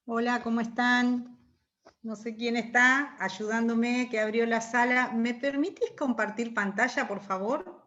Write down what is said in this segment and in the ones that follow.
Hola, ¿cómo están? No sé quién está ayudándome, que abrió la sala. ¿Me permitís compartir pantalla, por favor?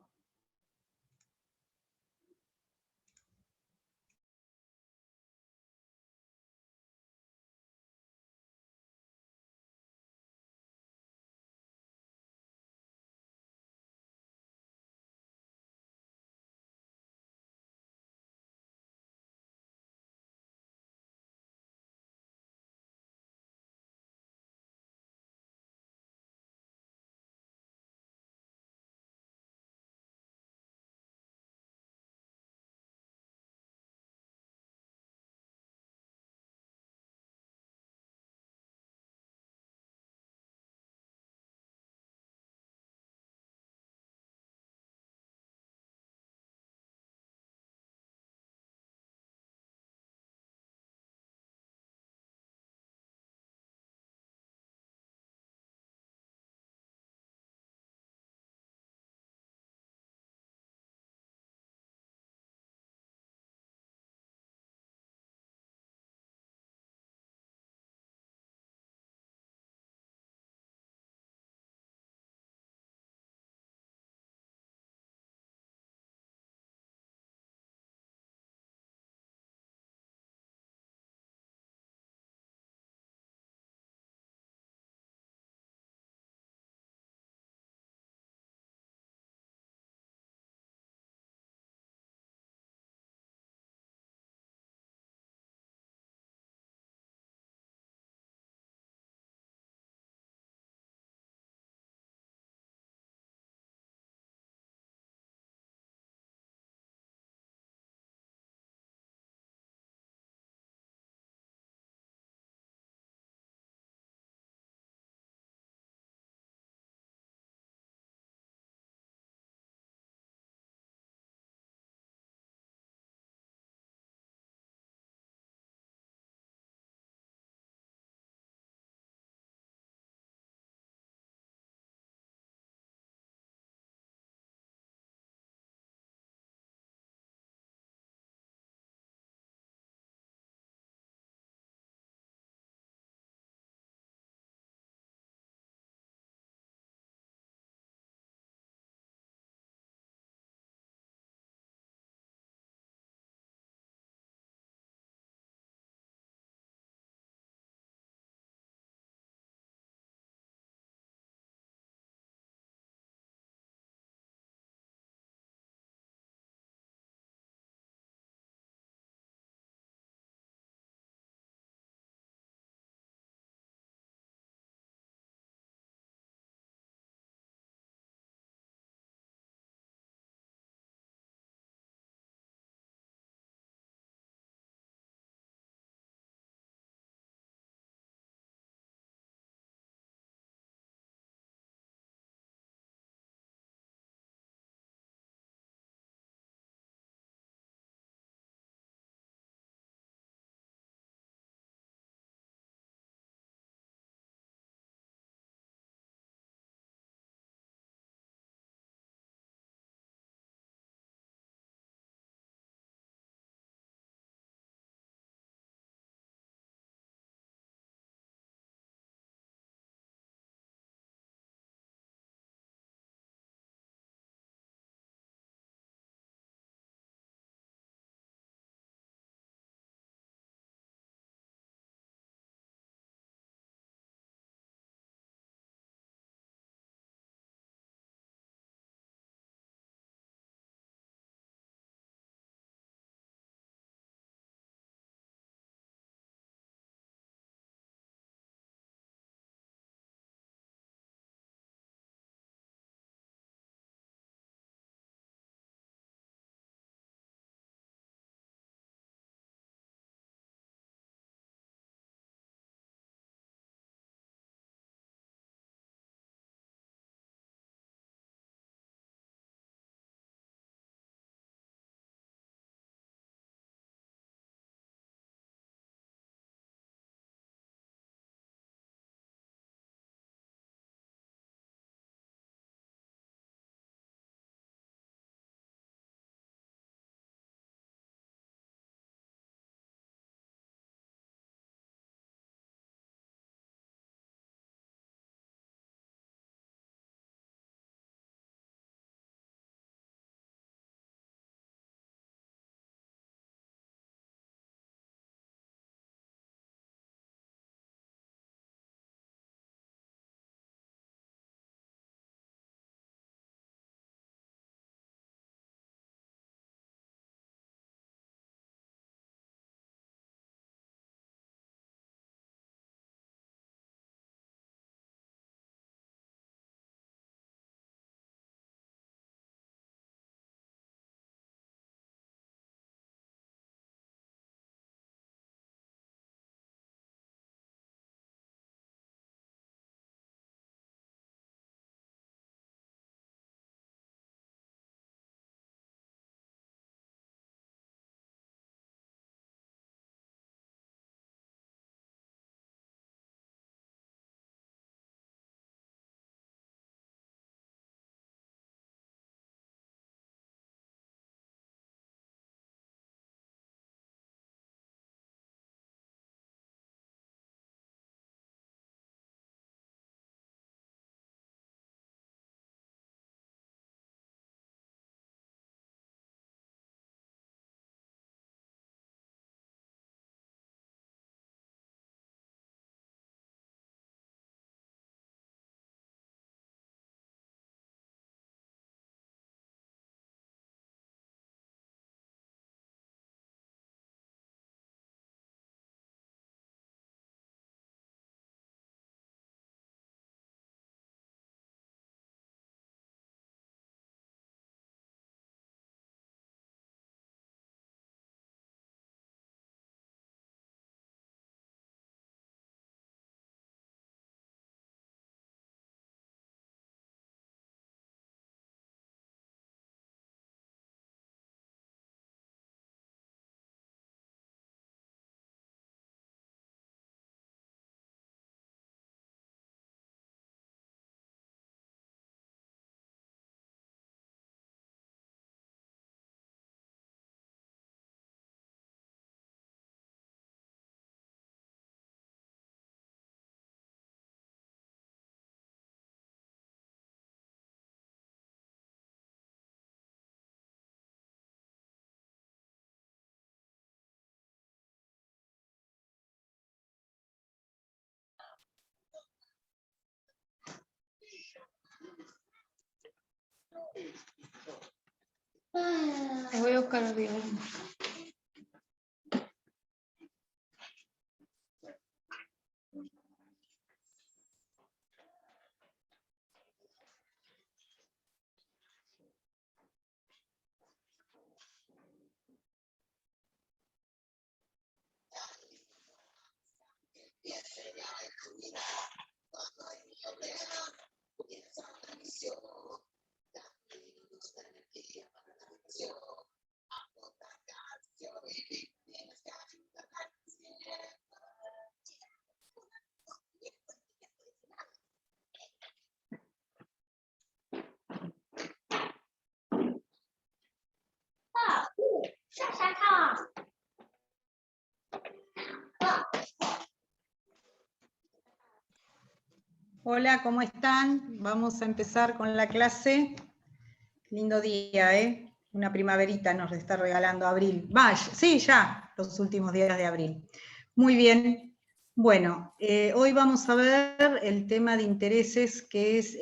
Voy a buscar el video. Hola, ¿cómo están? Vamos a empezar con la clase. Lindo día, ¿eh? Una primaverita nos está regalando abril. Vaya, sí, ya, los últimos días de abril. Muy bien. Bueno, hoy vamos a ver el tema de intereses, que es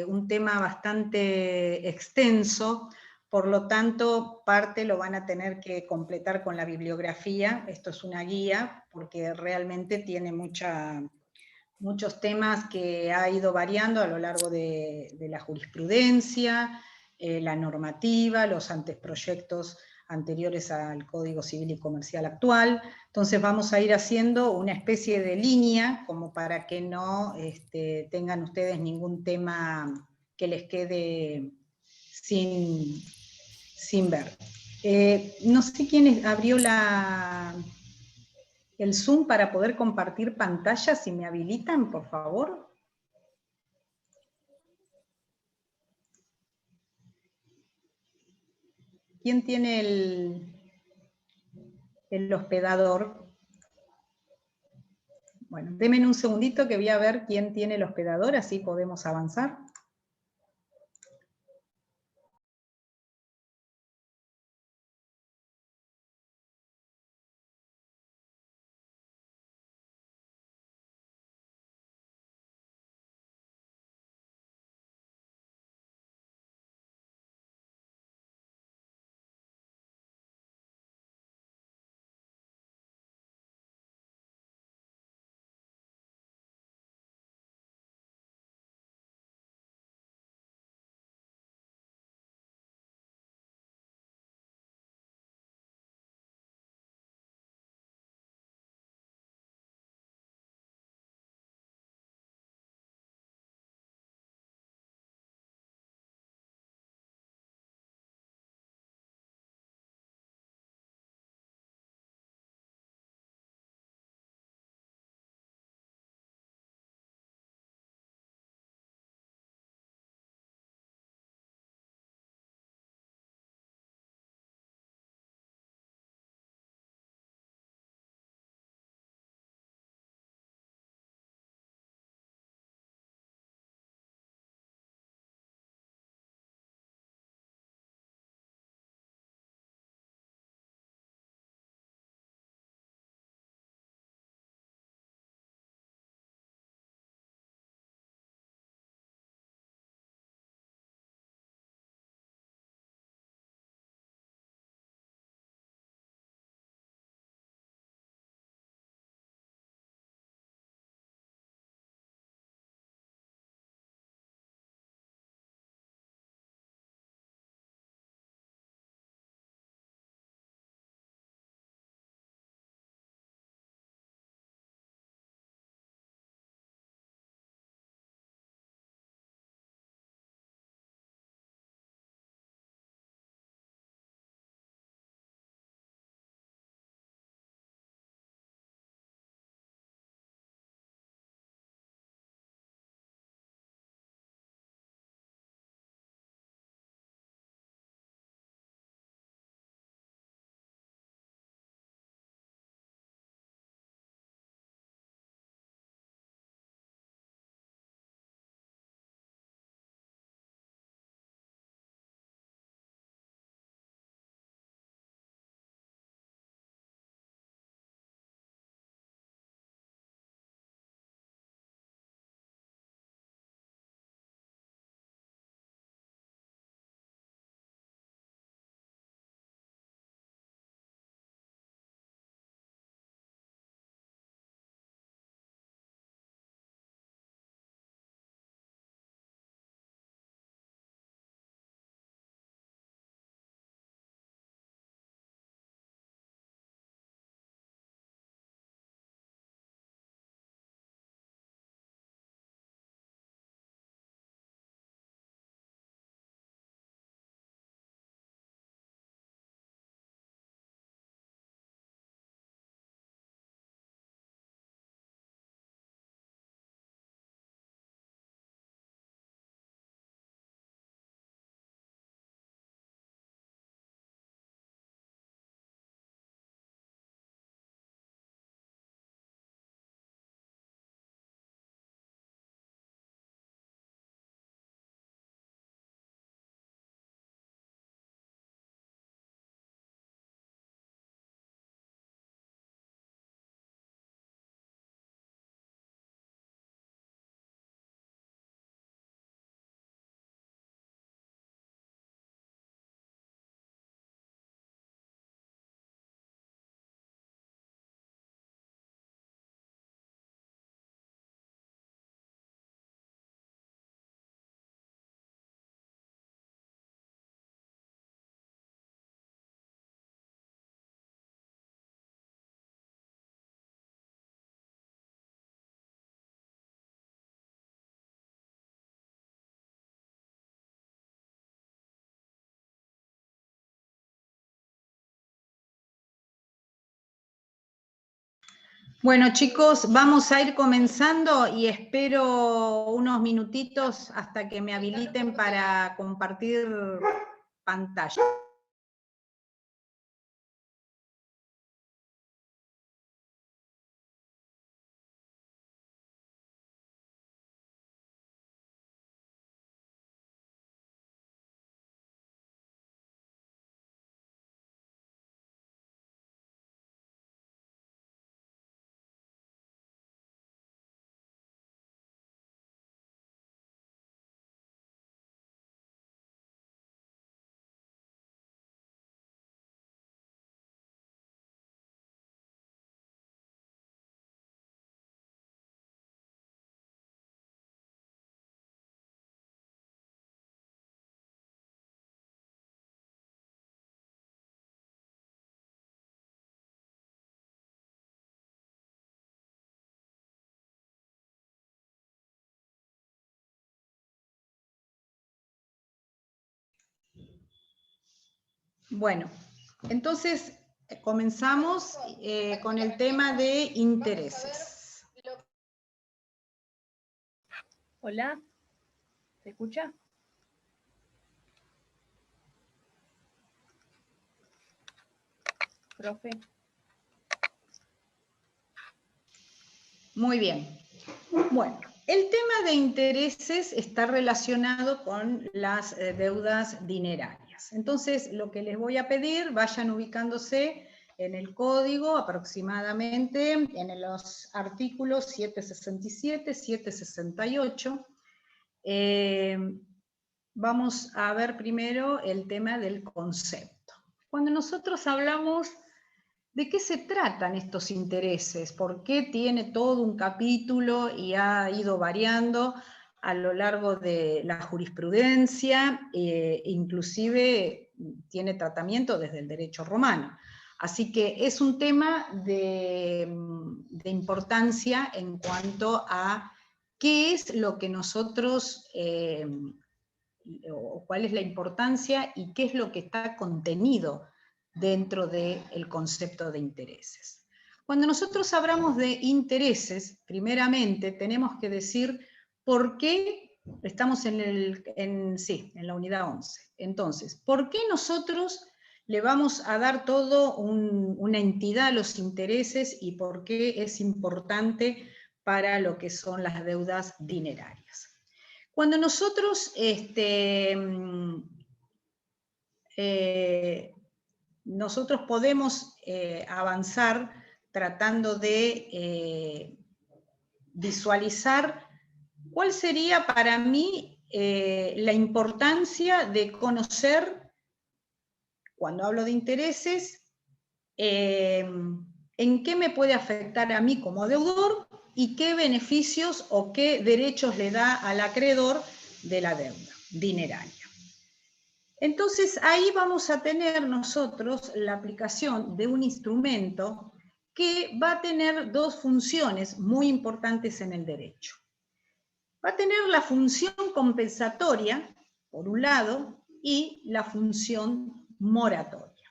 un tema bastante extenso, por lo tanto, parte lo van a tener que completar con la bibliografía. Esto es una guía, porque realmente tiene muchos temas que ha ido variando a lo largo de la jurisprudencia, la normativa, los anteproyectos anteriores al Código Civil y Comercial actual. Entonces vamos a ir haciendo una especie de línea, como para que no tengan ustedes ningún tema que les quede sin ver. No sé quién abrió el Zoom para poder compartir pantalla, si me habilitan, por favor. ¿Quién tiene el hospedador? Bueno, denme un segundito que voy a ver quién tiene el hospedador, así podemos avanzar. Bueno, chicos, vamos a ir comenzando y espero unos minutitos hasta que me habiliten para compartir pantalla. Bueno, entonces comenzamos con el tema de intereses. Hola, ¿se escucha? Profe. Muy bien. Bueno, el tema de intereses está relacionado con las deudas dinerarias. Entonces, lo que les voy a pedir, vayan ubicándose en el código aproximadamente, en los artículos 767, 768. Vamos a ver primero el tema del concepto. Cuando nosotros hablamos ¿de qué se tratan estos intereses? ¿Por qué tiene todo un capítulo y ha ido variando a lo largo de la jurisprudencia? Inclusive tiene tratamiento desde el derecho romano. Así que es un tema de importancia en cuanto a qué es lo que nosotros, o cuál es la importancia y qué es lo que está contenido dentro del concepto de intereses. Cuando nosotros hablamos de intereses, primeramente tenemos que decir por qué estamos en la unidad 11. Entonces, ¿por qué nosotros le vamos a dar todo una entidad a los intereses y por qué es importante para lo que son las deudas dinerarias? Cuando nosotros nosotros podemos avanzar tratando de visualizar cuál sería para mí la importancia de conocer, cuando hablo de intereses, en qué me puede afectar a mí como deudor y qué beneficios o qué derechos le da al acreedor de la deuda dineraria. Entonces ahí vamos a tener nosotros la aplicación de un instrumento que va a tener dos funciones muy importantes en el derecho. Va a tener la función compensatoria, por un lado, y la función moratoria.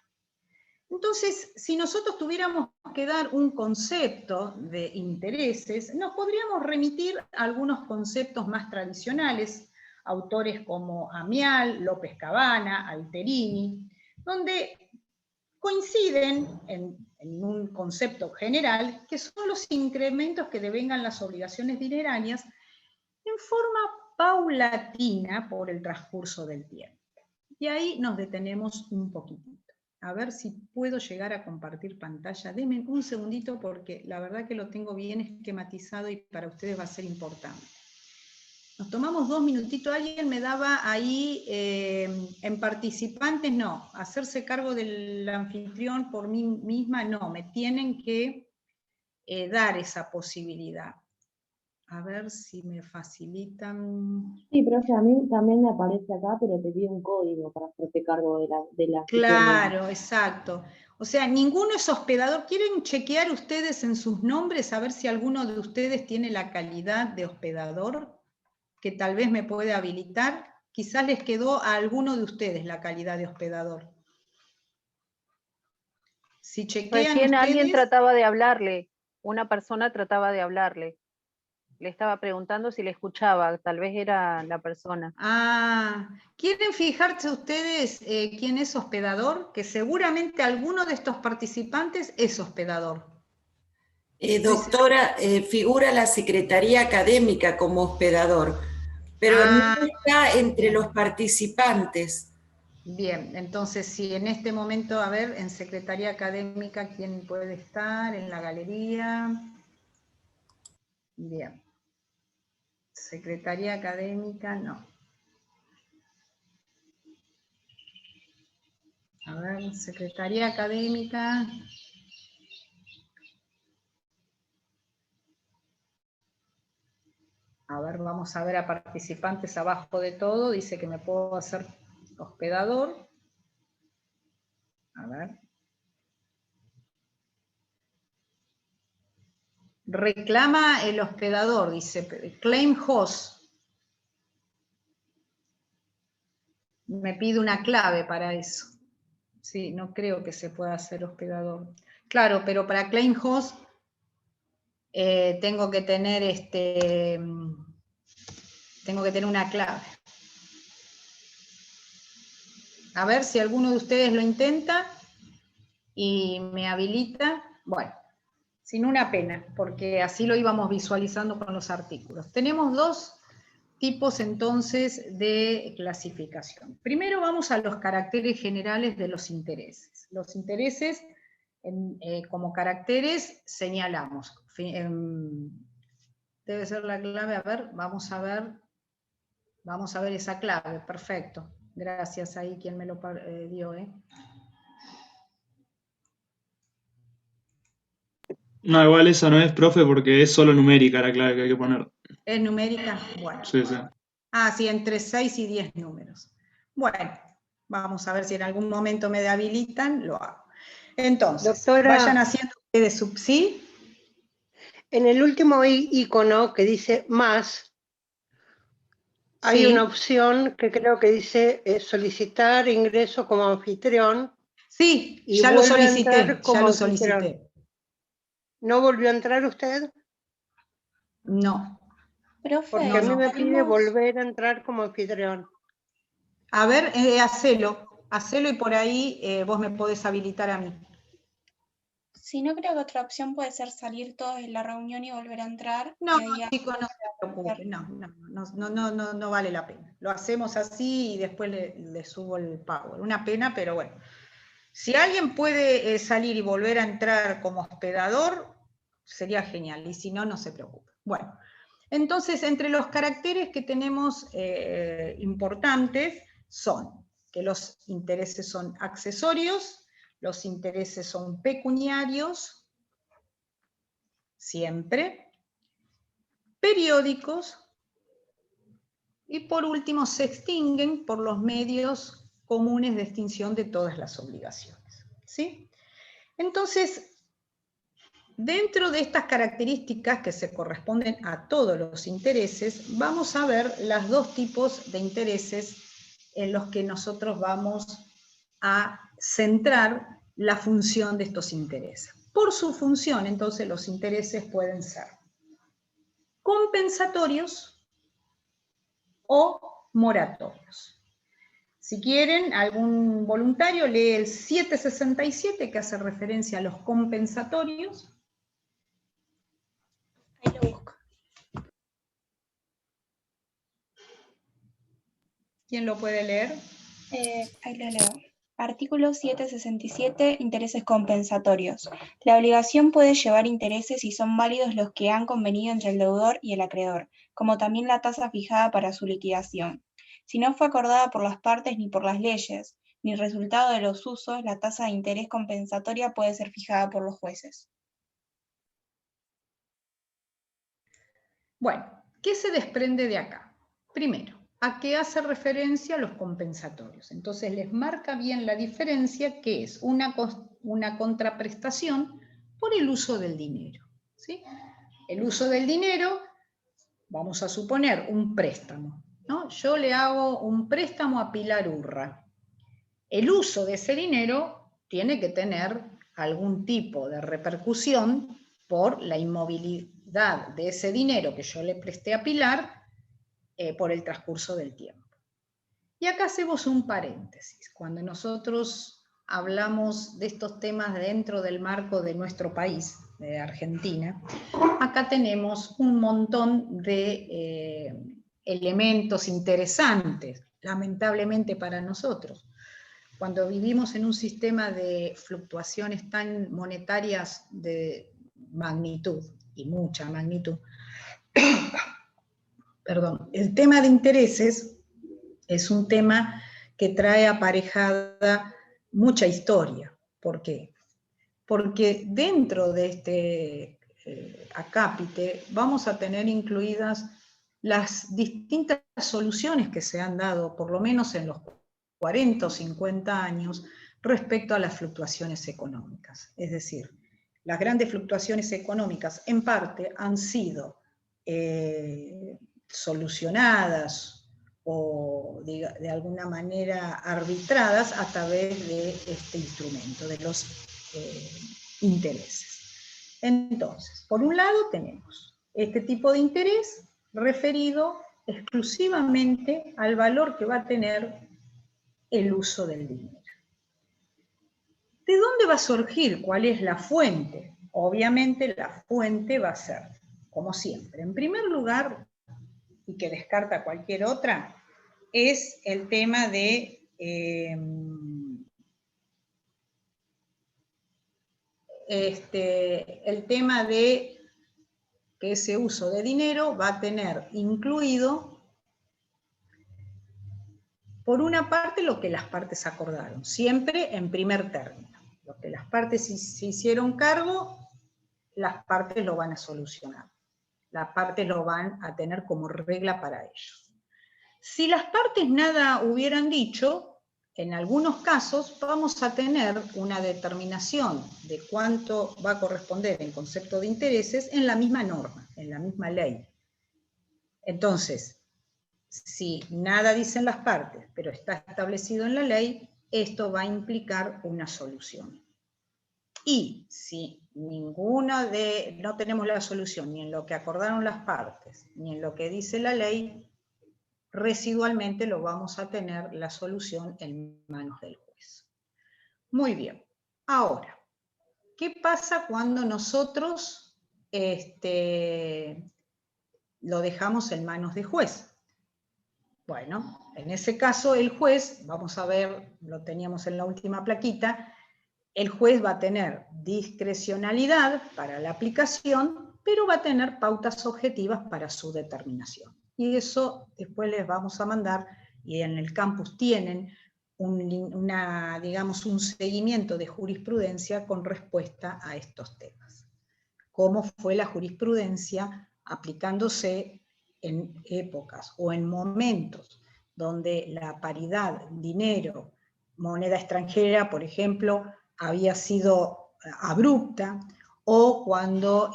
Entonces, si nosotros tuviéramos que dar un concepto de intereses, nos podríamos remitir a algunos conceptos más tradicionales, autores como Amial, López Cabana, Alterini, donde coinciden en un concepto general, que son los incrementos que devengan las obligaciones dinerarias en forma paulatina por el transcurso del tiempo. Y ahí nos detenemos un poquitito. A ver si puedo llegar a compartir pantalla. Denme un segundito porque la verdad que lo tengo bien esquematizado y para ustedes va a ser importante. Nos tomamos 2 minutitos. Alguien me daba ahí en participantes, no. Hacerse cargo del anfitrión por mí misma, no. Me tienen que dar esa posibilidad. A ver si me facilitan. Sí, profe, a mí también me aparece acá, pero te pide un código para hacerte cargo de la Claro, exacto. O sea, ninguno es hospedador. ¿Quieren chequear ustedes en sus nombres a ver si alguno de ustedes tiene la calidad de hospedador? Que tal vez me puede habilitar. Quizás les quedó a alguno de ustedes la calidad de hospedador. Si chequean Recién alguien ustedes... trataba de hablarle. una persona trataba de hablarle. Le estaba preguntando si le escuchaba, tal vez era la persona. Ah, ¿quieren fijarse ustedes quién es hospedador? Que seguramente alguno de estos participantes es hospedador. Doctora, figura la Secretaría Académica como hospedador, pero no está entre los participantes. Bien, entonces si en este momento, a ver, en Secretaría Académica, ¿quién puede estar? En la galería. Bien. Secretaría Académica, no. A ver, Secretaría Académica. A ver, vamos a ver a participantes abajo de todo. Dice que me puedo hacer hospedador. A ver. Reclama el hospedador, dice, claim host. Me pide una clave para eso. Sí, no creo que se pueda hacer hospedador. Claro, pero para claim host tengo que tener una clave. A ver si alguno de ustedes lo intenta y me habilita. Bueno, sin una pena, porque así lo íbamos visualizando con los artículos. Tenemos dos tipos entonces de clasificación. Primero vamos a los caracteres generales de los intereses. Los intereses como caracteres señalamos. Debe ser la clave, a ver, vamos a ver esa clave, perfecto. Gracias ahí quien me lo dio. No, igual esa no es, profe, porque es solo numérica la clave que hay que poner. ¿Es numérica? Bueno. Sí, sí. Ah, sí, entre 6 y 10 números. Bueno, vamos a ver si en algún momento me habilitan, lo hago. Entonces, doctora, vayan haciendo ustedes ¿sí? En el último icono que dice más, hay una opción que creo que dice solicitar ingreso como anfitrión. Sí, y ya lo vuelve a solicité, entrar como ya lo anfitrión. solicité. ¿No volvió a entrar usted? No. Porque a mí me pide volver a entrar como anfitrión. A ver, hacelo y por ahí vos me podés habilitar a mí. Si no, creo que otra opción puede ser salir todos de la reunión y volver a entrar. No, y ahí chicos, no se preocupen, no vale la pena. Lo hacemos así y después le subo el power. Una pena, pero bueno. Si alguien puede salir y volver a entrar como hospedador, sería genial, y si no, no se preocupe. Bueno, entonces, entre los caracteres que tenemos importantes son que los intereses son accesorios, los intereses son pecuniarios, siempre, periódicos, y por último se extinguen por los medios comunes de extinción de todas las obligaciones. ¿Sí? Entonces, dentro de estas características que se corresponden a todos los intereses, vamos a ver los dos tipos de intereses en los que nosotros vamos a centrar la función de estos intereses. Por su función, entonces, los intereses pueden ser compensatorios o moratorios. Si quieren, algún voluntario lee el 767 que hace referencia a los compensatorios. Ahí lo busco. ¿Quién lo puede leer? Ahí lo leo. Artículo 767. Intereses compensatorios. La obligación puede llevar intereses si son válidos los que han convenido entre el deudor y el acreedor, como también la tasa fijada para su liquidación. Si no fue acordada por las partes ni por las leyes, ni resultado de los usos, la tasa de interés compensatoria puede ser fijada por los jueces. Bueno, ¿qué se desprende de acá? Primero, a qué hace referencia los compensatorios. Entonces les marca bien la diferencia, que es una contraprestación por el uso del dinero. ¿Sí? El uso del dinero, vamos a suponer un préstamo, ¿no? Yo le hago un préstamo a Pilar Urra. El uso de ese dinero tiene que tener algún tipo de repercusión por la inmovilidad de ese dinero que yo le presté a Pilar por el transcurso del tiempo. Y acá hacemos un paréntesis. Cuando nosotros hablamos de estos temas dentro del marco de nuestro país, de Argentina, acá tenemos un montón de elementos interesantes, lamentablemente para nosotros. Cuando vivimos en un sistema de fluctuaciones tan monetarias de magnitud, y mucha magnitud, perdón, el tema de intereses es un tema que trae aparejada mucha historia. ¿Por qué? Porque dentro de este acápite vamos a tener incluidas las distintas soluciones que se han dado, por lo menos en los 40 o 50 años, respecto a las fluctuaciones económicas. Es decir, las grandes fluctuaciones económicas en parte han sido solucionadas o de alguna manera arbitradas a través de este instrumento, de los intereses. Entonces, por un lado tenemos este tipo de interés referido exclusivamente al valor que va a tener el uso del dinero. ¿De dónde va a surgir? ¿Cuál es la fuente? Obviamente la fuente va a ser, como siempre, en primer lugar, y que descarta cualquier otra, es el tema de que ese uso de dinero va a tener incluido, por una parte, lo que las partes acordaron, siempre en primer término. Lo que las partes se hicieron cargo, las partes lo van a solucionar. Las partes lo van a tener como regla para ellos. Si las partes nada hubieran dicho, en algunos casos vamos a tener una determinación de cuánto va a corresponder en concepto de intereses en la misma norma, en la misma ley. Entonces, si nada dicen las partes, pero está establecido en la ley, esto va a implicar una solución. Y si no tenemos la solución ni en lo que acordaron las partes, ni en lo que dice la ley, residualmente lo vamos a tener la solución en manos del juez. Muy bien. Ahora, ¿qué pasa cuando nosotros lo dejamos en manos del juez? Bueno, en ese caso el juez, vamos a ver, lo teníamos en la última plaquita, el juez va a tener discrecionalidad para la aplicación, pero va a tener pautas objetivas para su determinación. Y eso después les vamos a mandar, y en el campus tienen digamos, un seguimiento de jurisprudencia con respuesta a estos temas. Cómo fue la jurisprudencia aplicándose en épocas o en momentos donde la paridad dinero, moneda extranjera, por ejemplo, había sido abrupta, o cuando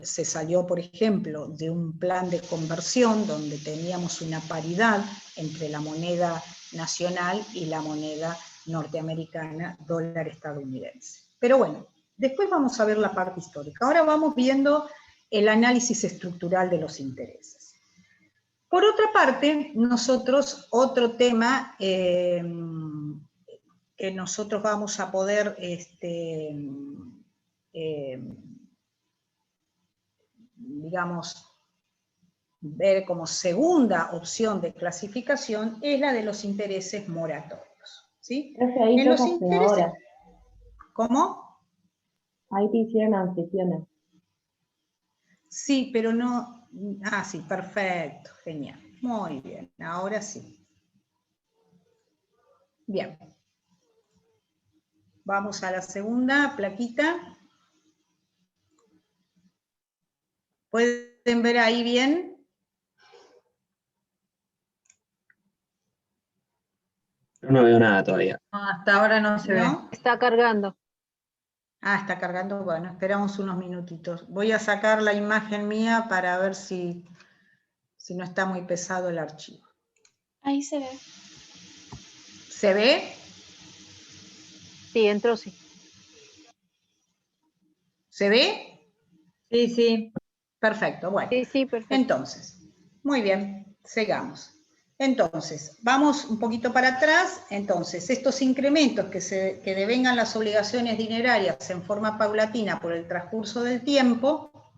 se salió, por ejemplo, de un plan de conversión donde teníamos una paridad entre la moneda nacional y la moneda norteamericana, dólar estadounidense. Pero bueno, después vamos a ver la parte histórica. Ahora vamos viendo el análisis estructural de los intereses. Por otra parte, nosotros, otro tema que nosotros vamos a poder digamos, ver como segunda opción de clasificación es la de los intereses moratorios. ¿Sí? Ahí En los tocaste intereses, ahora. ¿cómo? Ahí te hicieron anfitriones. Sí, pero no... Ah, sí, perfecto, genial. Muy bien, ahora sí. Bien. Vamos a la segunda plaquita. ¿Pueden ver ahí bien? No veo nada todavía. No, hasta ahora no se ve. ¿No? Está cargando. Ah, está cargando. Bueno, esperamos unos minutitos. Voy a sacar la imagen mía para ver si no está muy pesado el archivo. Ahí se ve. ¿Se ve? Sí, entró, sí. ¿Se ve? Sí, sí. Perfecto, bueno. Sí, perfecto. Entonces, muy bien, sigamos. Entonces, vamos un poquito para atrás. Entonces, estos incrementos que devengan las obligaciones dinerarias en forma paulatina por el transcurso del tiempo,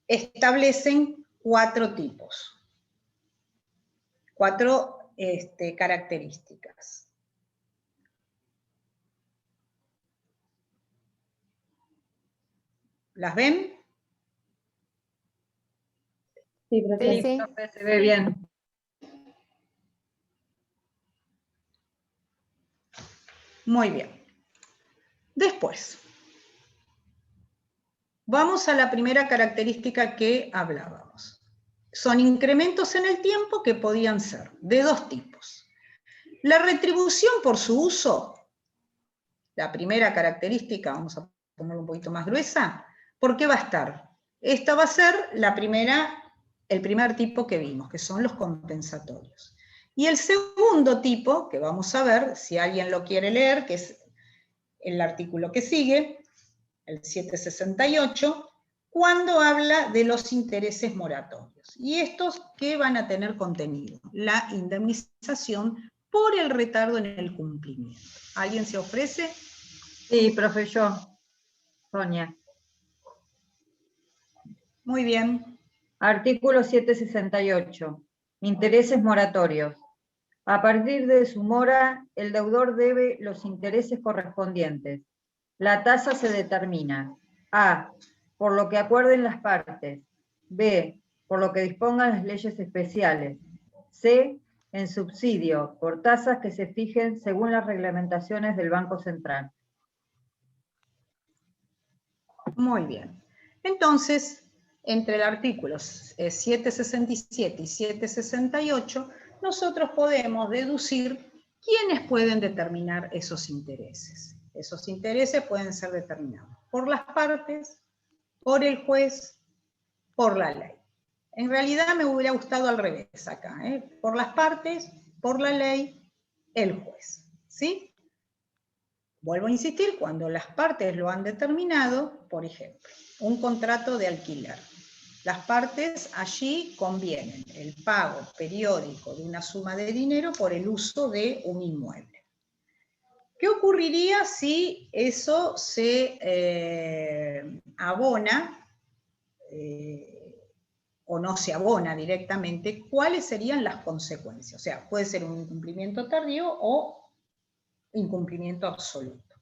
establecen 4 tipos, 4 características. ¿Las ven? Sí, profe. Sí. Profe, se ve bien. Muy bien. Después, vamos a la primera característica que hablábamos. Son incrementos en el tiempo que podían ser de 2 tipos. La retribución por su uso, la primera característica, vamos a ponerlo un poquito más gruesa, ¿por qué va a estar? Esta va a ser el primer tipo que vimos, que son los compensatorios. Y el segundo tipo, que vamos a ver, si alguien lo quiere leer, que es el artículo que sigue, el 768, cuando habla de los intereses moratorios. ¿Y estos qué van a tener contenido? La indemnización por el retardo en el cumplimiento. ¿Alguien se ofrece? Sí, profe, yo, Sonia. Muy bien. Artículo 768. Intereses moratorios. A partir de su mora, el deudor debe los intereses correspondientes. La tasa se determina: A, por lo que acuerden las partes; B, por lo que dispongan las leyes especiales; C, en subsidio, por tasas que se fijen según las reglamentaciones del Banco Central. Muy bien. Entonces, entre el artículo 767 y 768, nosotros podemos deducir quiénes pueden determinar esos intereses. Esos intereses pueden ser determinados por las partes, por el juez, por la ley. En realidad me hubiera gustado al revés acá, por las partes, por la ley, el juez. ¿Sí? Vuelvo a insistir, cuando las partes lo han determinado, por ejemplo, un contrato de alquiler. Las partes allí convienen el pago periódico de una suma de dinero por el uso de un inmueble. ¿Qué ocurriría si eso se abona o no se abona directamente? ¿Cuáles serían las consecuencias? O sea, puede ser un incumplimiento tardío o incumplimiento absoluto.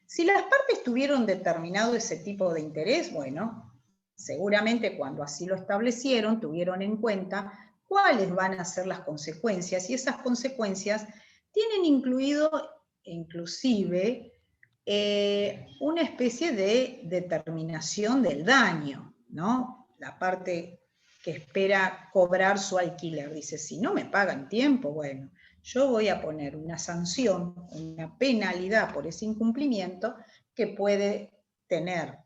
Si las partes tuvieron determinado ese tipo de interés, bueno, seguramente cuando así lo establecieron, tuvieron en cuenta cuáles van a ser las consecuencias, y esas consecuencias tienen incluido, inclusive, una especie de determinación del daño, ¿no? La parte que espera cobrar su alquiler dice, si no me pagan tiempo, bueno, yo voy a poner una sanción, una penalidad por ese incumplimiento que puede tener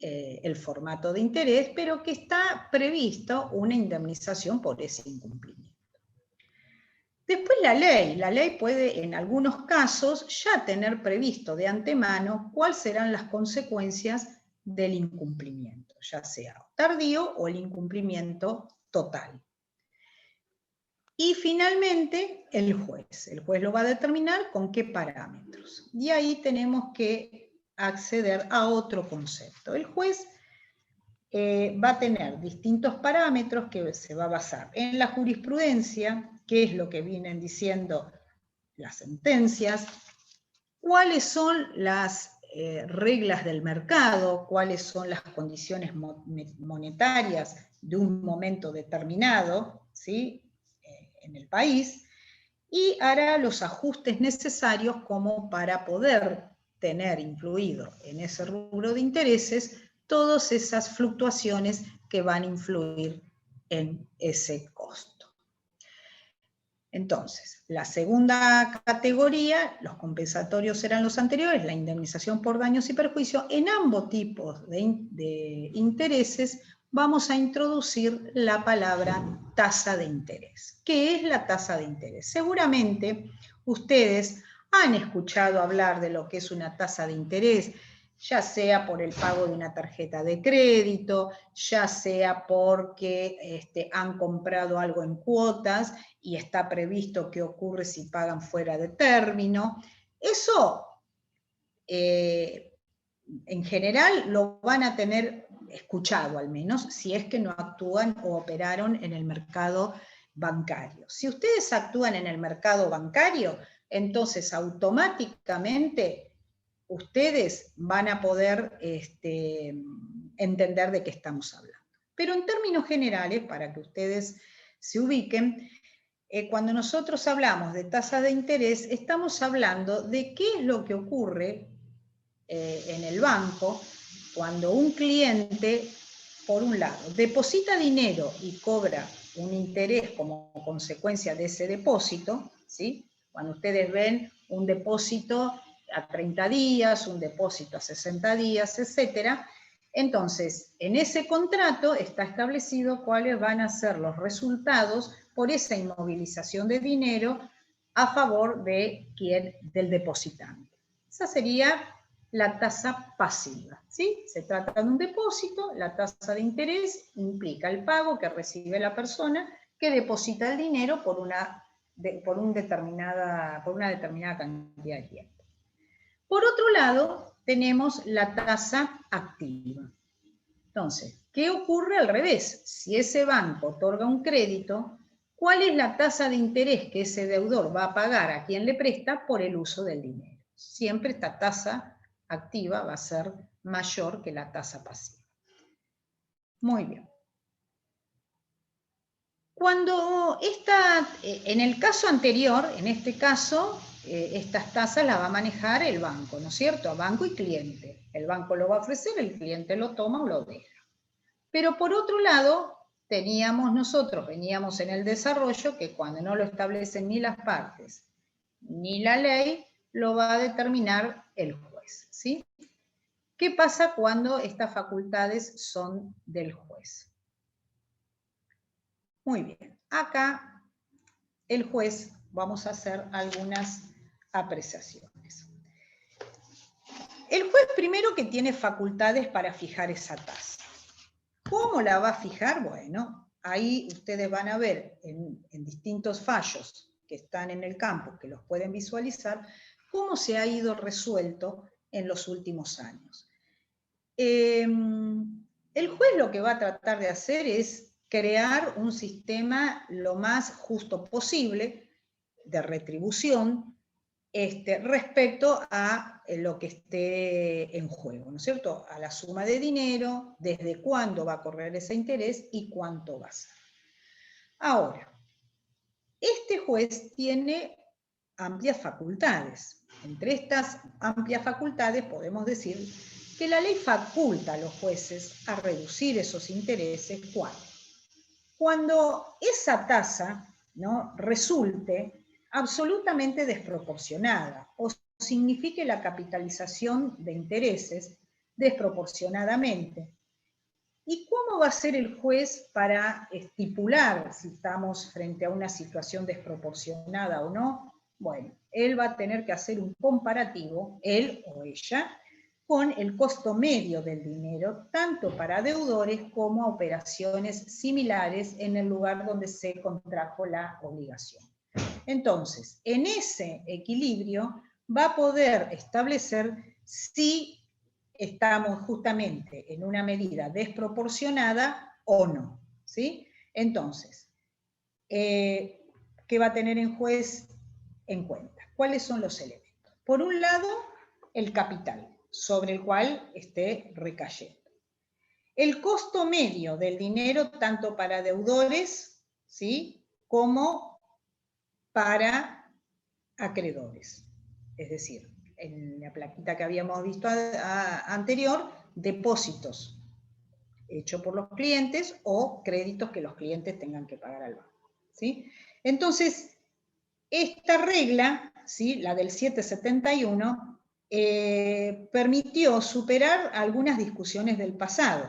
el formato de interés, pero que está previsto una indemnización por ese incumplimiento. Después la ley puede en algunos casos ya tener previsto de antemano cuáles serán las consecuencias del incumplimiento, ya sea tardío o el incumplimiento total. Y finalmente, el juez lo va a determinar con qué parámetros. Y ahí tenemos que acceder a otro concepto. El juez va a tener distintos parámetros que se va a basar en la jurisprudencia, qué es lo que vienen diciendo las sentencias, cuáles son las reglas del mercado, cuáles son las condiciones monetarias de un momento determinado, ¿sí?, en el país, y hará los ajustes necesarios como para poder tener incluido en ese rubro de intereses todas esas fluctuaciones que van a influir en ese costo. Entonces, la segunda categoría, los compensatorios eran los anteriores, la indemnización por daños y perjuicios. En ambos tipos de intereses vamos a introducir la palabra tasa de interés. ¿Qué es la tasa de interés? Seguramente ustedes han escuchado hablar de lo que es una tasa de interés. ya sea por el pago de una tarjeta de crédito, ya sea porque han comprado algo en cuotas y está previsto qué ocurre si pagan fuera de término. Eso, en general, lo van a tener escuchado al menos, si es que no actúan o operaron en el mercado bancario. Si ustedes actúan en el mercado bancario, entonces automáticamente ustedes van a poder entender de qué estamos hablando. Pero en términos generales, para que ustedes se ubiquen, cuando nosotros hablamos de tasa de interés, estamos hablando de qué es lo que ocurre en el banco cuando un cliente, por un lado, deposita dinero y cobra un interés como consecuencia de ese depósito, ¿sí? Cuando ustedes ven un depósito a 30 días, un depósito a 60 días, etc. Entonces, en ese contrato está establecido cuáles van a ser los resultados por esa inmovilización de dinero a favor de del depositante. Esa sería la tasa pasiva, ¿sí? Se trata de un depósito, la tasa de interés implica el pago que recibe la persona que deposita el dinero por una determinada cantidad de tiempo. Por otro lado, tenemos la tasa activa. Entonces, ¿qué ocurre al revés? Si ese banco otorga un crédito, ¿cuál es la tasa de interés que ese deudor va a pagar a quien le presta por el uso del dinero? Siempre esta tasa activa va a ser mayor que la tasa pasiva. Muy bien. Cuando en el caso anterior, en este caso, estas tasas las va a manejar el banco, ¿no es cierto? Banco y cliente. El banco lo va a ofrecer, el cliente lo toma o lo deja. Pero por otro lado, veníamos en el desarrollo que cuando no lo establecen ni las partes ni la ley, lo va a determinar el juez, ¿sí? ¿Qué pasa cuando estas facultades son del juez? Muy bien, acá el juez, vamos a hacer algunas apreciaciones. El juez primero que tiene facultades para fijar esa tasa. ¿Cómo la va a fijar? Bueno, ahí ustedes van a ver en distintos fallos que están en el campo, que los pueden visualizar, cómo se ha ido resuelto en los últimos años. El juez lo que va a tratar de hacer es crear un sistema lo más justo posible de retribución respecto a lo que esté en juego, ¿no es cierto? A la suma de dinero, desde cuándo va a correr ese interés y cuánto va a ser. Ahora, este juez tiene amplias facultades. Entre estas amplias facultades podemos decir que la ley faculta a los jueces a reducir esos intereses cuando esa tasa, ¿no?, resulte absolutamente desproporcionada o signifique la capitalización de intereses desproporcionadamente. ¿Y cómo va a ser el juez para estipular si estamos frente a una situación desproporcionada o no? Bueno, él va a tener que hacer un comparativo, él o ella, con el costo medio del dinero, tanto para deudores como operaciones similares en el lugar donde se contrajo la obligación. Entonces, en ese equilibrio va a poder establecer si estamos justamente en una medida desproporcionada o no, ¿sí? Entonces, ¿qué va a tener el juez en cuenta? ¿Cuáles son los elementos? Por un lado, el capital, sobre el cual esté recayendo. El costo medio del dinero, tanto para deudores, ¿sí?, como para acreedores. Es decir, en la plaquita que habíamos visto anterior, depósitos hechos por los clientes o créditos que los clientes tengan que pagar al banco, ¿sí? Entonces, esta regla, ¿sí?, la del 771, permitió superar algunas discusiones del pasado,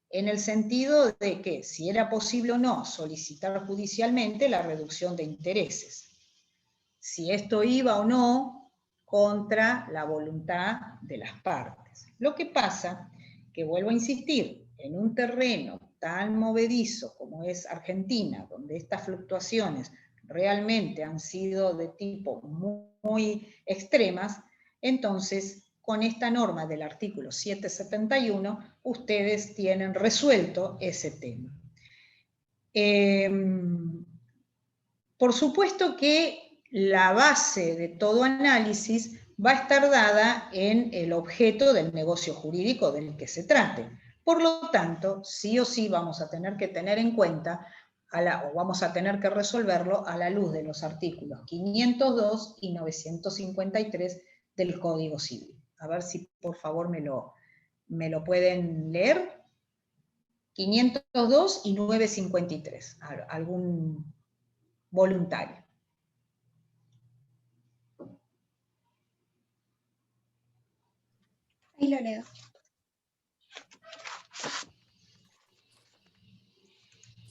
en el sentido de que si era posible o no solicitar judicialmente la reducción de intereses, si esto iba o no contra la voluntad de las partes. penales. Lo que pasa, que vuelvo a insistir, en un terreno tan movedizo como es Argentina, donde estas fluctuaciones realmente han sido de tipo muy extremas, entonces con esta norma del artículo 771 ustedes tienen resuelto ese tema. Por supuesto que la base de todo análisis va a estar dada en el objeto del negocio jurídico del que se trate. Por lo tanto, sí o sí vamos a tener que tener en cuenta, o vamos a tener que resolverlo a la luz de los artículos 502 y 953 del Código Civil. A ver si por favor me lo pueden leer. 502 y 953. ¿Algún voluntario? Ahí lo leo.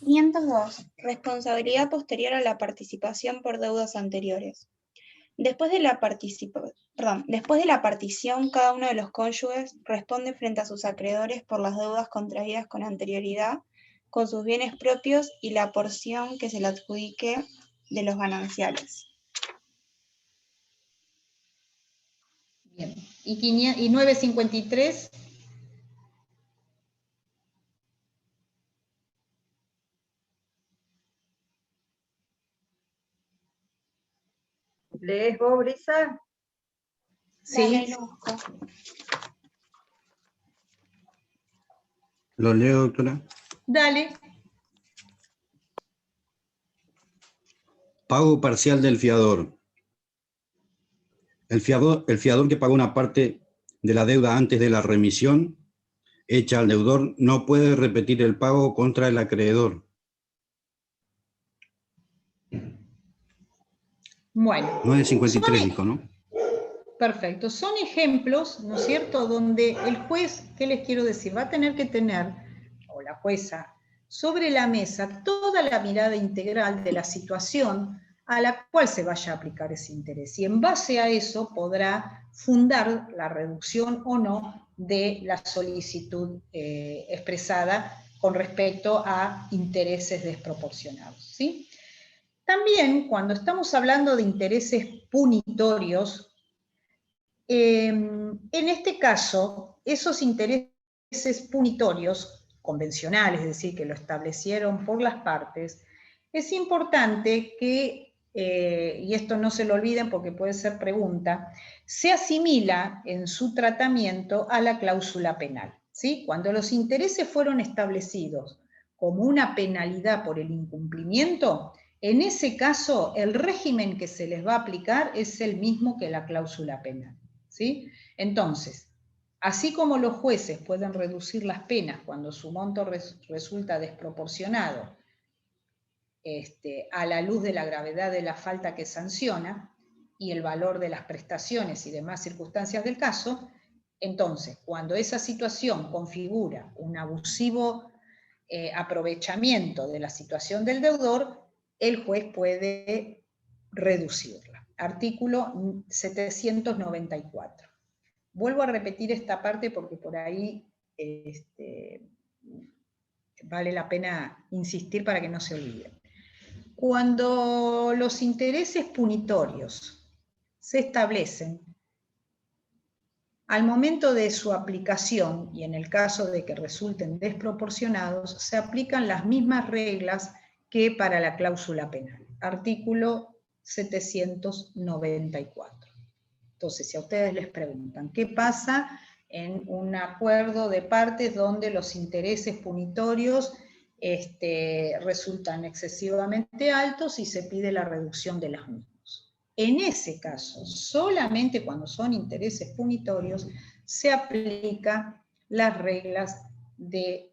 502. Responsabilidad posterior a la participación por deudas anteriores. Después de la partición, cada uno de los cónyuges responde frente a sus acreedores por las deudas contraídas con anterioridad, con sus bienes propios y la porción que se le adjudique de los gananciales. Bien. ¿Y 953? ¿Lees vos, Brisa? Sí. ¿Lo leo, doctora? Dale. Pago parcial del fiador. El fiador que pagó una parte de la deuda antes de la remisión hecha al deudor no puede repetir el pago contra el acreedor. Bueno. 953 dijo, ¿no? Perfecto. Son ejemplos, ¿no es cierto?, donde el juez, ¿qué les quiero decir? Va a tener que tener, o la jueza, sobre la mesa toda la mirada integral de la situación a la cual se vaya a aplicar ese interés. Y en base a eso podrá fundar la reducción o no de la solicitud expresada con respecto a intereses desproporcionados, ¿sí? También, cuando estamos hablando de intereses punitorios, en este caso, esos intereses punitorios convencionales, es decir, que lo establecieron por las partes, es importante que, y esto no se lo olviden porque puede ser pregunta, se asimila en su tratamiento a la cláusula penal, ¿sí? Cuando los intereses fueron establecidos como una penalidad por el incumplimiento, en ese caso el régimen que se les va a aplicar es el mismo que la cláusula penal, ¿sí? Entonces, así como los jueces pueden reducir las penas cuando su monto resulta desproporcionado a la luz de la gravedad de la falta que sanciona y el valor de las prestaciones y demás circunstancias del caso, entonces, cuando esa situación configura un abusivo aprovechamiento de la situación del deudor, el juez puede reducirla. Artículo 794. Vuelvo a repetir esta parte porque por ahí vale la pena insistir para que no se olviden. Cuando los intereses punitorios se establecen, al momento de su aplicación, y en el caso de que resulten desproporcionados, se aplican las mismas reglas que para la cláusula penal. Artículo 794. Entonces, si a ustedes les preguntan, ¿qué pasa en un acuerdo de partes donde los intereses punitorios resultan excesivamente altos y se pide la reducción de los mismos? En ese caso, solamente cuando son intereses punitorios, se aplican las reglas de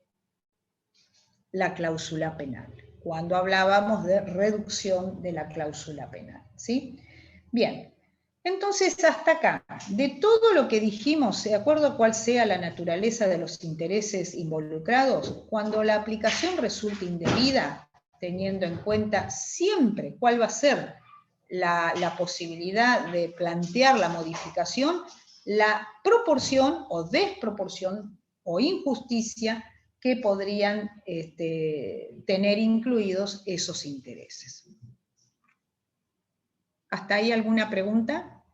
la cláusula penal, cuando hablábamos de reducción de la cláusula penal, ¿sí? Bien, entonces hasta acá, de todo lo que dijimos, de acuerdo a cuál sea la naturaleza de los intereses involucrados, cuando la aplicación resulte indebida, teniendo en cuenta siempre cuál va a ser la posibilidad de plantear la modificación, la proporción o desproporción o injusticia que podrían tener incluidos esos intereses. ¿Hasta ahí alguna pregunta?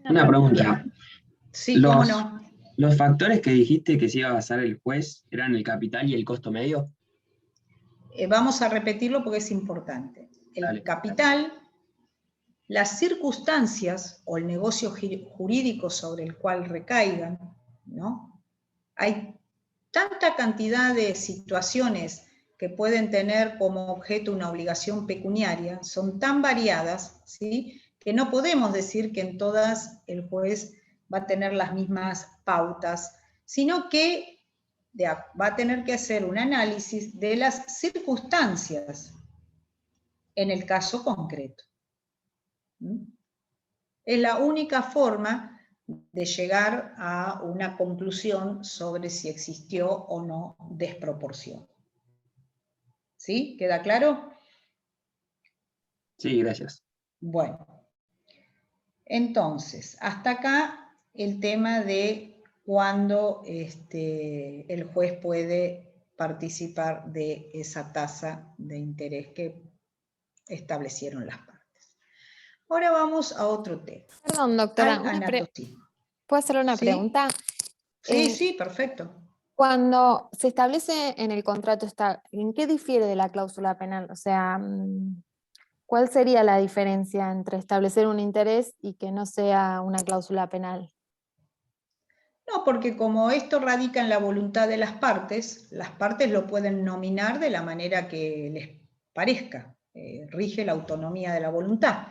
Una pregunta. Sí, cómo no. ¿Los factores que dijiste que se iba a basar el juez eran el capital y el costo medio? Vamos a repetirlo porque es importante. El capital, las circunstancias o el negocio jurídico sobre el cual recaigan, ¿no? Hay tanta cantidad de situaciones que pueden tener como objeto una obligación pecuniaria, son tan variadas, ¿sí?, que no podemos decir que en todas el juez va a tener las mismas pautas, sino que va a tener que hacer un análisis de las circunstancias en el caso concreto. Es la única forma de llegar a una conclusión sobre si existió o no desproporción. ¿Sí? ¿Queda claro? Sí, gracias. Bueno. Entonces, hasta acá el tema de cuándo el juez puede participar de esa tasa de interés que establecieron las partes. Ahora vamos a otro tema. Perdón, doctora, ¿puedo hacerle una pregunta? Sí, sí, perfecto. Cuando se establece en el contrato, ¿en qué difiere de la cláusula penal? O sea, ¿cuál sería la diferencia entre establecer un interés y que no sea una cláusula penal? No, porque como esto radica en la voluntad de las partes lo pueden nominar de la manera que les parezca. Rige la autonomía de la voluntad.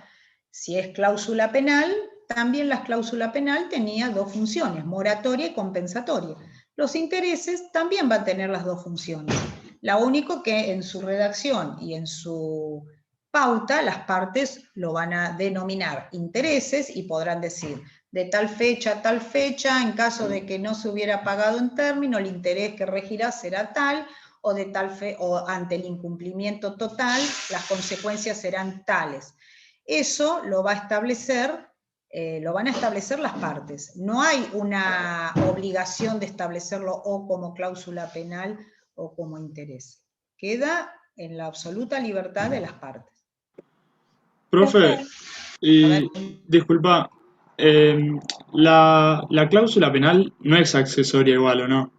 Si es cláusula penal, también la cláusula penal tenía dos funciones, moratoria y compensatoria. Los intereses también van a tener las dos funciones. Lo único que en su redacción y en su pauta, las partes lo van a denominar intereses y podrán decir de tal fecha a tal fecha, en caso de que no se hubiera pagado en término, el interés que regirá será tal, o de tal o ante el incumplimiento total, las consecuencias serán tales. Eso lo va a establecer, lo van a establecer las partes. No hay una obligación de establecerlo o como cláusula penal o como interés. Queda en la absoluta libertad de las partes. Profe, y disculpa, la cláusula penal no es accesoria igual, ¿o no?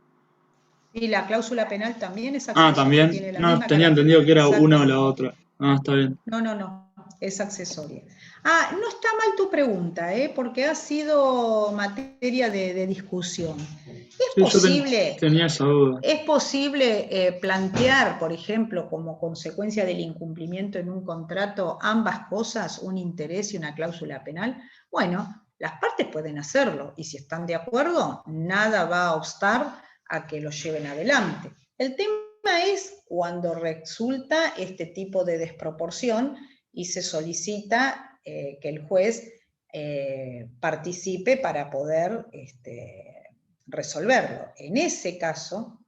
Y la cláusula penal también es accesoria. Ah, también. Tiene la No, misma tenía entendido que era una o la Exacto. otra. Ah, está bien. No, es accesoria. Ah, no está mal tu pregunta, porque ha sido materia de discusión. Sí, yo tenía esa duda. ¿Es posible plantear, por ejemplo, como consecuencia del incumplimiento en un contrato, ambas cosas, un interés y una cláusula penal? Bueno, las partes pueden hacerlo, y si están de acuerdo, nada va a obstar a que lo lleven adelante. El tema es cuando resulta este tipo de desproporción y se solicita que el juez participe para poder resolverlo. En ese caso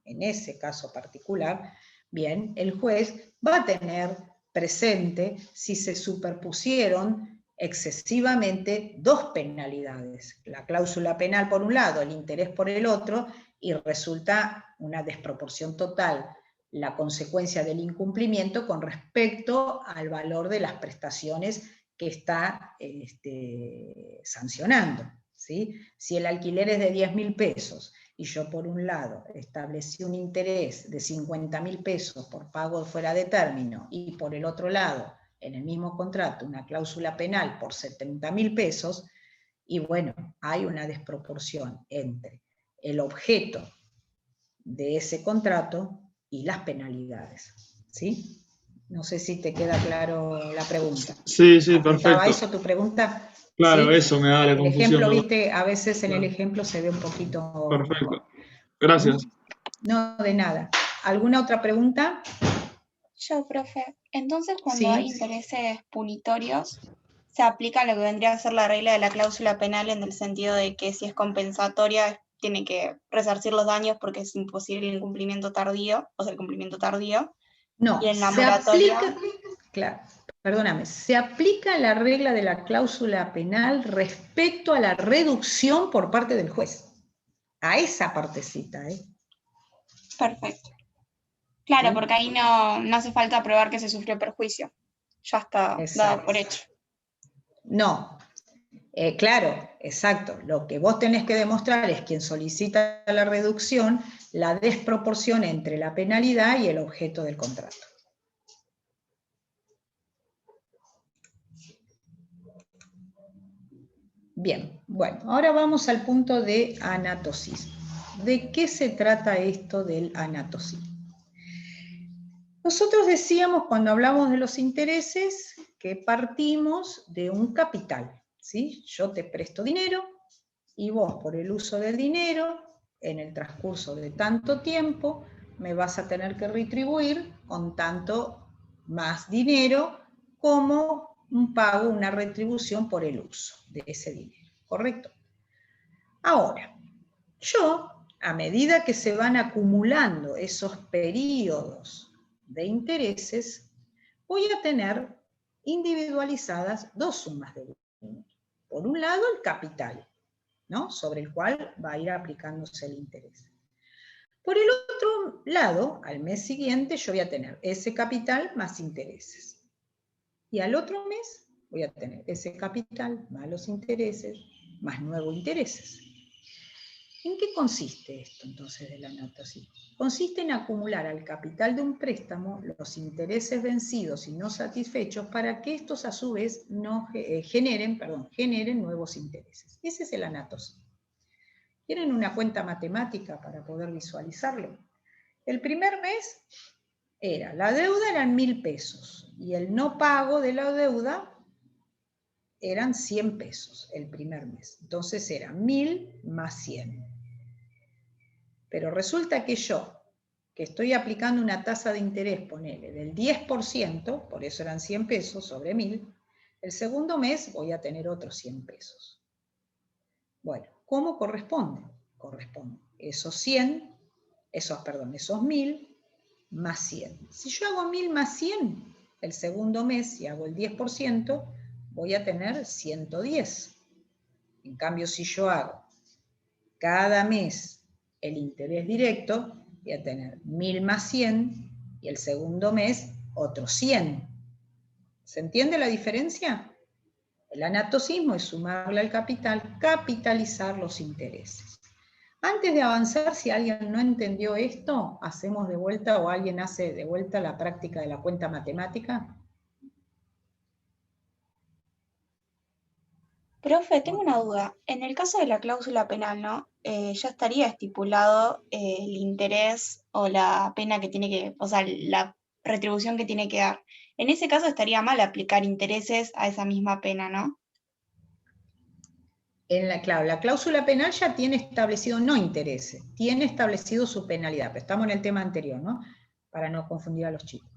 particular, bien, el juez va a tener presente si se superpusieron excesivamente dos penalidades, la cláusula penal por un lado, el interés por el otro, y resulta una desproporción total la consecuencia del incumplimiento con respecto al valor de las prestaciones que está sancionando. ¿Sí? Si el alquiler es de 10.000 pesos y yo por un lado establecí un interés de 50.000 pesos por pago fuera de término y por el otro lado, en el mismo contrato, una cláusula penal por 70.000 pesos, y bueno, hay una desproporción entre el objeto de ese contrato y las penalidades. ¿Sí? No sé si te queda claro la pregunta. Sí, perfecto. ¿Estaba eso tu pregunta? Claro, ¿sí? Eso me da la confusión. El ejemplo, viste, a veces en el ejemplo se ve un poquito... Perfecto. Gracias. No, de nada. ¿Alguna otra pregunta? Yo, profe. Entonces, cuando hay intereses punitorios, se aplica lo que vendría a ser la regla de la cláusula penal en el sentido de que si es compensatoria, tiene que resarcir los daños porque es imposible el incumplimiento tardío, o sea, el cumplimiento tardío. No, y en la se moratoria... aplica... Claro, perdóname, se aplica la regla de la cláusula penal respecto a la reducción por parte del juez. A esa partecita, ¿eh? Perfecto. Claro, ¿Sí? porque ahí no hace falta probar que se sufrió perjuicio. Ya está dado por hecho. No, claro, exacto. Lo que vos tenés que demostrar es quien solicita la reducción, la desproporción entre la penalidad y el objeto del contrato. Bien, bueno, ahora vamos al punto de anatosismo. ¿De qué se trata esto del anatosismo? Nosotros decíamos cuando hablamos de los intereses que partimos de un capital, ¿sí? Yo te presto dinero y vos por el uso del dinero, en el transcurso de tanto tiempo, me vas a tener que retribuir con tanto más dinero como un pago, una retribución por el uso de ese dinero, ¿correcto? Ahora, yo, a medida que se van acumulando esos periodos de intereses, voy a tener individualizadas dos sumas de dinero. Por un lado, el capital, ¿no? Sobre el cual va a ir aplicándose el interés. Por el otro lado, al mes siguiente yo voy a tener ese capital más intereses. Y al otro mes voy a tener ese capital más los intereses, más nuevos intereses. ¿En qué consiste esto entonces de la anatosismo? Consiste en acumular al capital de un préstamo los intereses vencidos y no satisfechos para que estos a su vez generen nuevos intereses. Ese es el anatosismo. ¿Tienen una cuenta matemática para poder visualizarlo? El primer mes la deuda eran 1.000 pesos y el no pago de la deuda eran 100 pesos el primer mes. Entonces era 1.000 más 100. Pero resulta que yo, que estoy aplicando una tasa de interés, ponele, del 10%, por eso eran 100 pesos sobre 1.000, el segundo mes voy a tener otros 100 pesos. Bueno, ¿cómo corresponde? Corresponde esos 1.000 más 100. Si yo hago 1.000 más 100, el segundo mes, y hago el 10%, voy a tener 110. En cambio, si yo hago cada mes el interés directo, voy a tener 1.000 más 100, y el segundo mes otros 100. ¿Se entiende la diferencia? El anatosismo es sumarle al capital, capitalizar los intereses. Antes de avanzar, si alguien no entendió esto, hacemos de vuelta o alguien hace de vuelta la práctica de la cuenta matemática. Profe, tengo una duda. En el caso de la cláusula penal, ¿no? Ya estaría estipulado el interés o la pena que tiene que, o sea, la retribución que tiene que dar. En ese caso estaría mal aplicar intereses a esa misma pena, ¿no? Claro, la cláusula penal ya tiene establecido no intereses, tiene establecido su penalidad, pero estamos en el tema anterior, ¿no? Para no confundir a los chicos.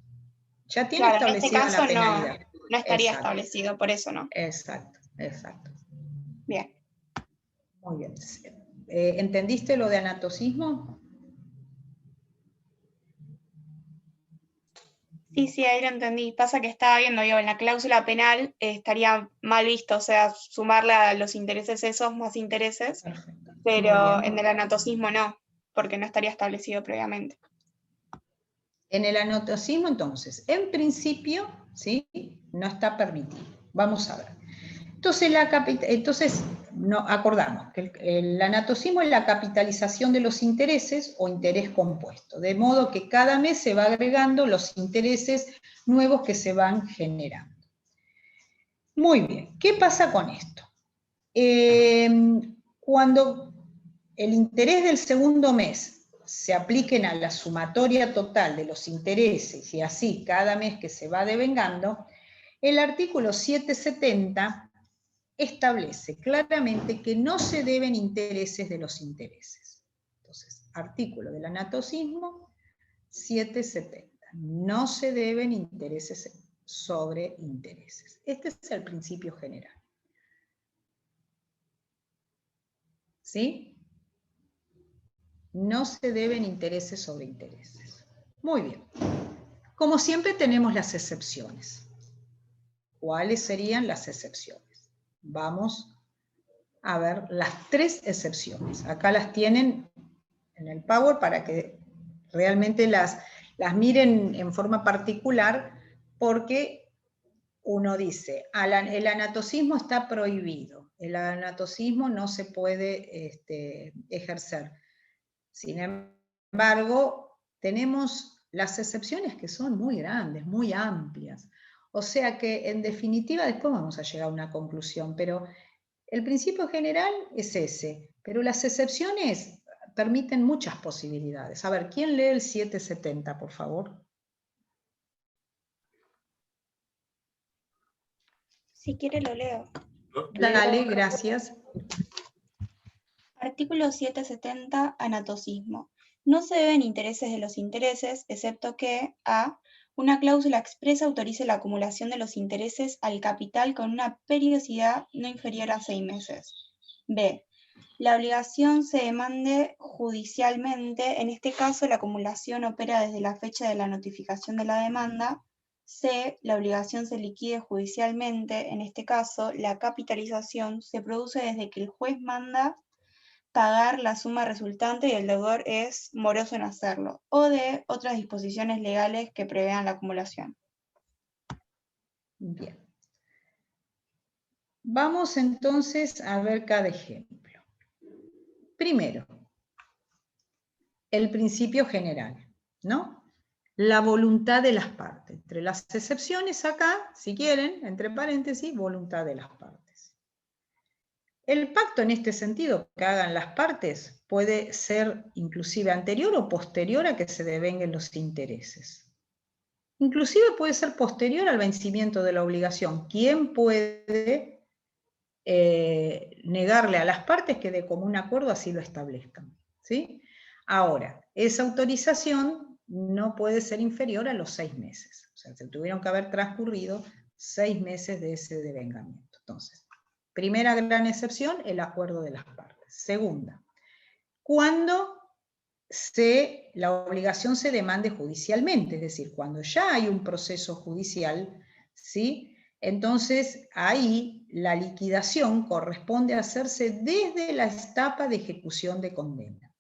Ya tiene Claro, en este establecida caso la penalidad. no estaría Exacto. establecido, por eso, ¿no? Exacto, exacto. Bien. Muy bien. ¿Entendiste lo de anatosismo? Sí, ahí lo entendí. Pasa que estaba viendo, digo, en la cláusula penal estaría mal visto, o sea, sumarle a los intereses esos más intereses, Perfecto. pero en el anatosismo no, porque no estaría establecido previamente. En el anatosismo, entonces, en principio, ¿sí? No está permitido. Vamos a ver. Entonces acordamos que el anatosismo es la capitalización de los intereses o interés compuesto, de modo que cada mes se va agregando los intereses nuevos que se van generando. Muy bien, ¿qué pasa con esto? Cuando el interés del segundo mes se apliquen a la sumatoria total de los intereses y así cada mes que se va devengando, el artículo 770 establece claramente que no se deben intereses de los intereses. Entonces, artículo del anatosismo 770. No se deben intereses sobre intereses. Este es el principio general. ¿Sí? No se deben intereses sobre intereses. Muy bien. Como siempre tenemos las excepciones. cuáles serían las excepciones. Vamos a ver las 3 excepciones. Acá las tienen en el Power para que realmente las miren en forma particular, porque uno dice, el anatocismo está prohibido, el anatocismo no se puede ejercer. Sin embargo, tenemos las excepciones que son muy grandes, muy amplias. O sea que, en definitiva, después vamos a llegar a una conclusión, pero el principio general es ese, pero las excepciones permiten muchas posibilidades. A ver, ¿quién lee el 770, por favor? Si quiere lo leo. Dale, gracias. Artículo 770, anatocismo. No se deben intereses de los intereses, excepto que a. Una cláusula expresa autorice la acumulación de los intereses al capital con una periodicidad no inferior a 6 meses. B. La obligación se demande judicialmente, en este caso la acumulación opera desde la fecha de la notificación de la demanda. C. La obligación se liquide judicialmente, en este caso la capitalización se produce desde que el juez manda pagar la suma resultante y el deudor es moroso en hacerlo, o de otras disposiciones legales que prevean la acumulación. Bien. Vamos entonces a ver cada ejemplo. Primero, el principio general, ¿no? La voluntad de las partes. Entre las excepciones acá, si quieren, entre paréntesis, voluntad de las partes. El pacto en este sentido que hagan las partes puede ser inclusive anterior o posterior a que se devenguen los intereses. Inclusive puede ser posterior al vencimiento de la obligación. ¿Quién puede negarle a las partes que de común acuerdo así lo establezcan? ¿Sí? Ahora, esa autorización no puede ser inferior a los 6 meses. O sea, se tuvieron que haber transcurrido 6 meses de ese devengamiento. Entonces, primera gran excepción, el acuerdo de las partes. Segunda, cuando la obligación se demande judicialmente, es decir, cuando ya hay un proceso judicial, ¿sí? Entonces ahí la liquidación corresponde a hacerse desde la etapa de ejecución de condena.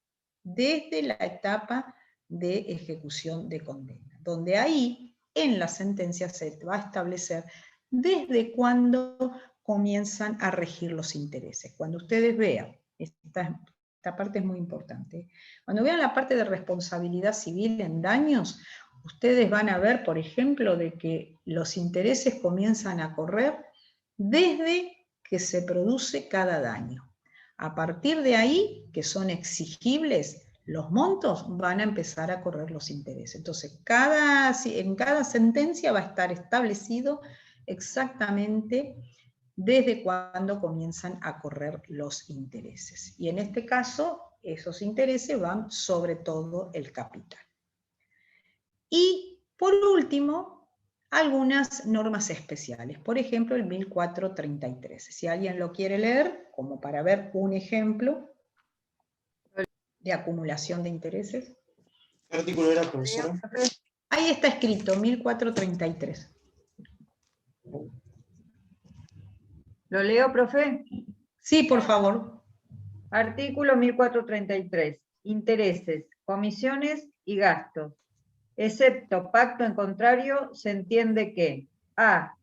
Desde la etapa de ejecución de condena, donde ahí en la sentencia se va a establecer desde cuándo comienzan a regir los intereses. Cuando ustedes vean, esta parte es muy importante, cuando vean la parte de responsabilidad civil en daños, ustedes van a ver, por ejemplo, de que los intereses comienzan a correr desde que se produce cada daño. A partir de ahí, que son exigibles los montos, van a empezar a correr los intereses. Entonces, en cada sentencia va a estar establecido exactamente desde cuándo comienzan a correr los intereses. Y en este caso, esos intereses van sobre todo el capital. Y por último, algunas normas especiales. Por ejemplo, el 1433. Si alguien lo quiere leer, como para ver un ejemplo de acumulación de intereses. ¿Qué artículo era, profesora? Ahí está escrito, 1433. ¿Lo leo, profe? Sí, por favor. Artículo 1433. Intereses, comisiones y gastos. Excepto pacto en contrario, se entiende que a.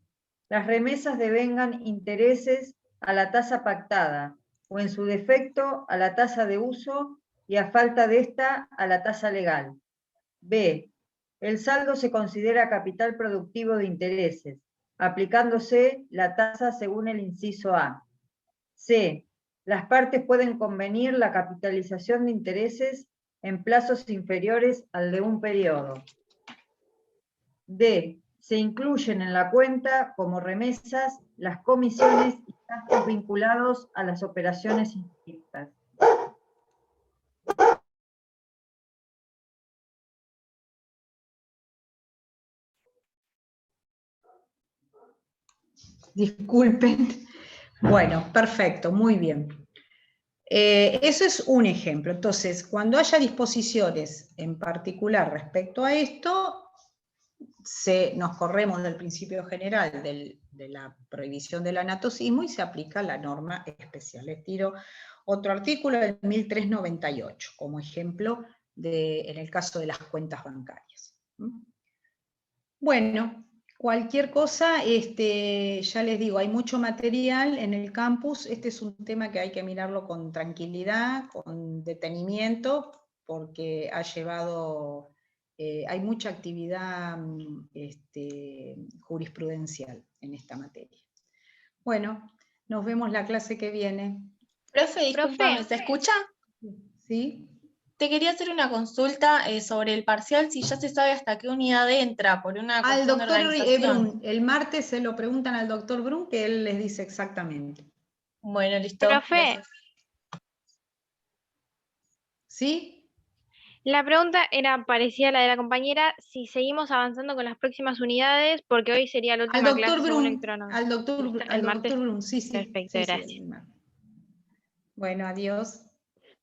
Las remesas devengan intereses a la tasa pactada, o en su defecto a la tasa de uso y a falta de esta a la tasa legal. B. El saldo se considera capital productivo de intereses, aplicándose la tasa según el inciso A. C. Las partes pueden convenir la capitalización de intereses en plazos inferiores al de un periodo. D. Se incluyen en la cuenta como remesas las comisiones y gastos vinculados a las operaciones inscritas. Disculpen. Bueno, perfecto, muy bien. Eso es un ejemplo. Entonces, cuando haya disposiciones en particular respecto a esto, nos corremos del principio general de la prohibición del anatocismo y se aplica la norma especial. Les tiro otro artículo del 1398, como ejemplo en el caso de las cuentas bancarias. Bueno, cualquier cosa, ya les digo, hay mucho material en el campus. Este es un tema que hay que mirarlo con tranquilidad, con detenimiento, porque ha llevado, hay mucha actividad jurisprudencial en esta materia. Bueno, nos vemos la clase que viene. Profe, discúlpame, ¿se escucha? ¿Sí? Te quería hacer una consulta sobre el parcial, si ya se sabe hasta qué unidad entra, por una Al cuestión de doctor organización. Brun, el martes se lo preguntan al doctor Brun, que él les dice exactamente. Bueno, listo. Profe, Gracias. ¿Sí? la pregunta era parecida a la de la compañera, si seguimos avanzando con las próximas unidades, porque hoy sería la Al última doctor clase según el Brun, cronómetro. al doctor ¿El martes? Brun, sí, sí. Perfecto, sí, gracias. sí, bueno, adiós.